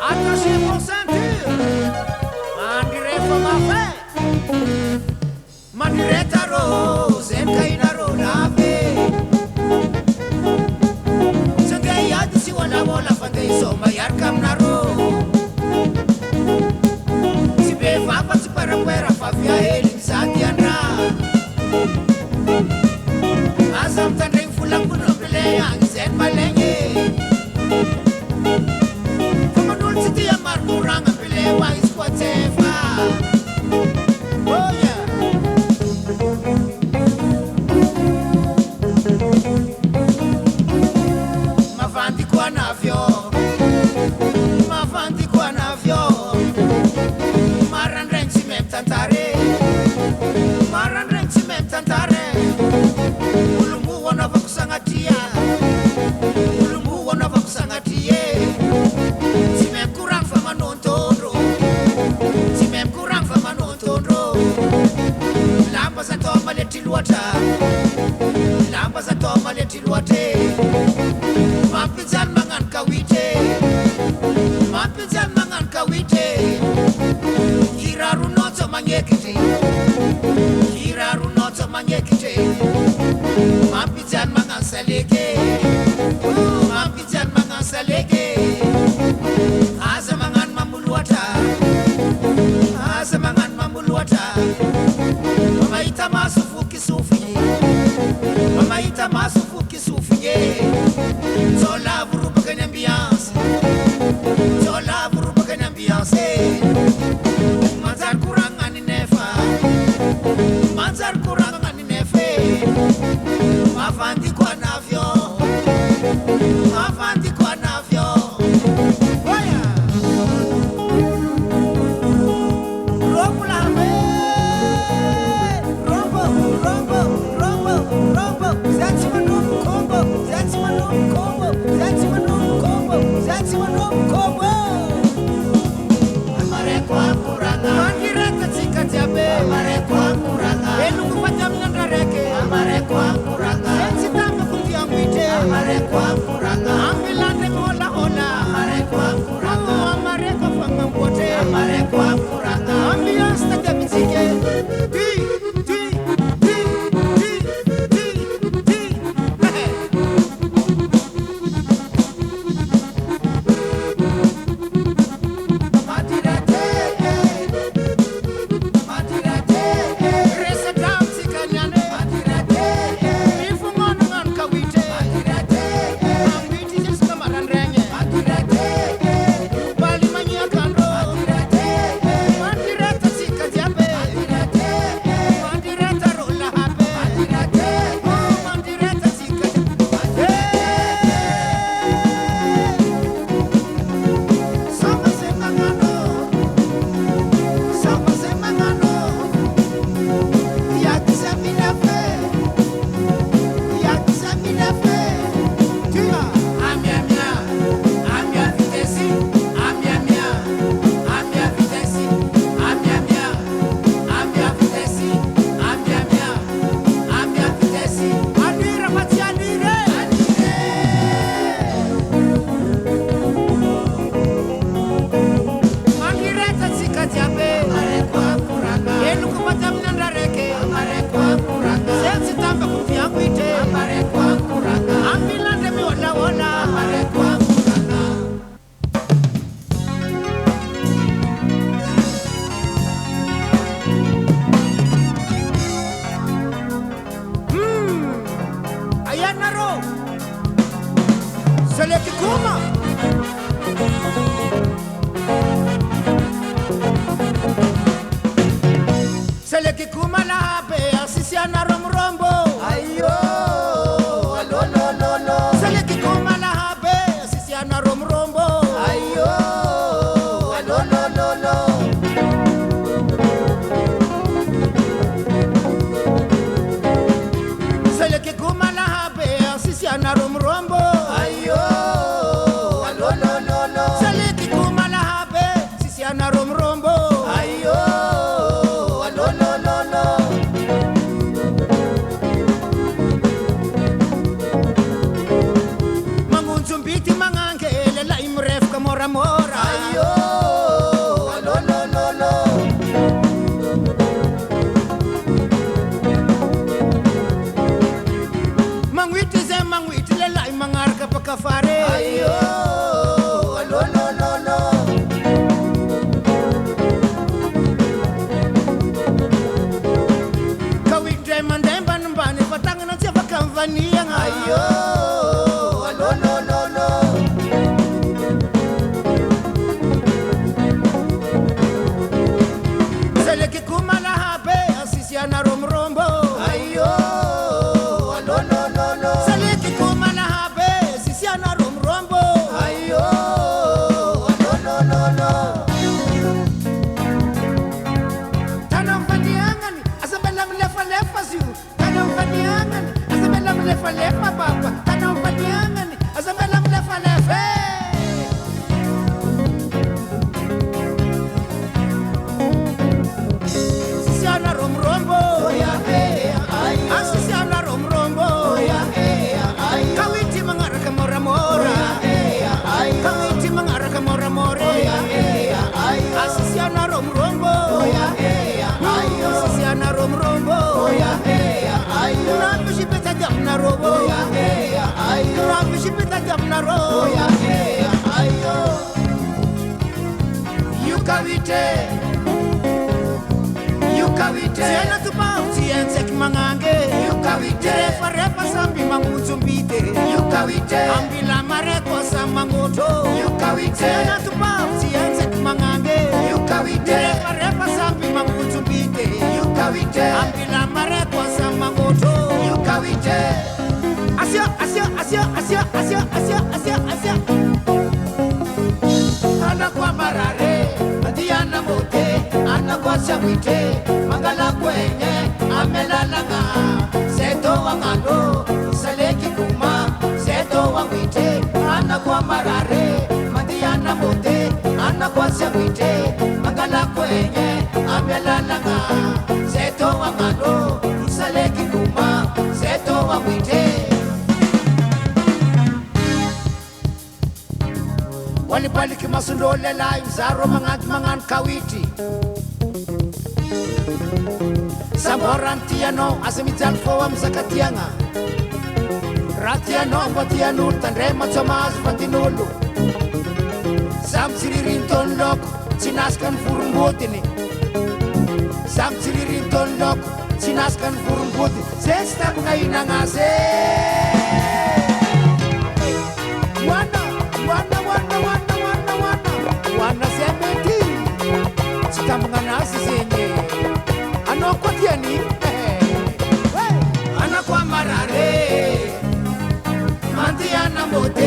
Attachez vos ceintures, mandire famafe, mandire taro, zenkaina rolave. Sangay adisi wala wala fatay so mayar kam naro. Si beva pat para pera favia elin sandiana. Asam tandeng fulang puno bele ang zen malenge. Siti ya markurang pile wa isquatefa. Oh yeah. Mavanti kwa navyo. Mavanti kwa navyo. Maran renchi memtantare. Maran renchi memtantare. Ulumbu wana vakusangatia. Ulumbu wana vakusangatie. Lamba za toma leti luate. Mapizan mangan kawite. Mapizan mangan kawite. Kiraru noto mangekite. Kiraru noto mangekite. Mapizan mangan saleke. Mapizan mangan saleke. Asa mangan mamuluata. Asa mangan mamuluata. Mamaita masufu kisufi. Mamaita masufu kisufi. Zola vuru bagan ambiance. Zola vuru bagan ambiance. Manzar kurang ani nefa. Manzar kurang ani nefe. Mavanti kwa navyo. Mavanti kwa navyo. Waya. Romula me. Rombo, rombo, rombo, rombo. That's my new combo. That's my new combo. That's my new combo. That's my new combo. Amare kwa kuranga. Mangira katika jabe. Amare kwa kuranga. Elu kupata mnanda reke. Amare kwa kuranga. Sensi tanga kutia mwite. Amare kwa kuranga. Ambilande hola hola. Amare kwa kuranga. Amare kwa fanga mwote. Amare kwa kuranga. Ambiance na jamizike. Mora mora. ayo lo lo lo lo kawin dre mandemba nambani patangana siapa kamvani yang ayo lo lo lo lo seleki kumala habe asisiana romrombo ayo lo lo lo lo seleki kumala habe asisiana romrombo ayo lo lo lo lo tanam faniangan asabela mlefa lefa siu tanam faniangan asabela mlefa lefa papa tanam faniangan asabela mlefa lefa asisiana romrombo ya ay asisiana romrombo ya ay kawiti mangaraka moramora ya ay kawiti mangaraka moramore ya ay asisiana romrombo ya ay asisiana romrombo ya ay rabu shipeta jamna robo ya ay rabu shipeta jamna ro ya ay yukawite yukawite siana tupau siensek mangange yukawite farepa sambi manguzumbite yukawite ambila mareko samangoto yukawite siana tupau siensek mangange yukawite farepa sambi manguzumbite yukawite ambila mareko samangoto yukawite asya asya asya asya asya asya asya asya ana kwa marare Diana mote ana kwa shabite mangala kwenye amelalanga seto wangando saleki kuma seto wangite ana kwa marare Diana mote ana kwa shabite mangala kwenye amelalanga seto wangando saleki kuma seto wangite walipaliki masundole lai mzaro mangan kawiti samborantiano asemitan fowa mzakatianga ratiano patiano tandre machamas patinulu samsiririnton lok sinaskan furungotini samsiririnton lok sinaskan furungoti sesta kainangase wana semeti chika mnganasi senye ano kwa tiani ana kwa marare mandiana mote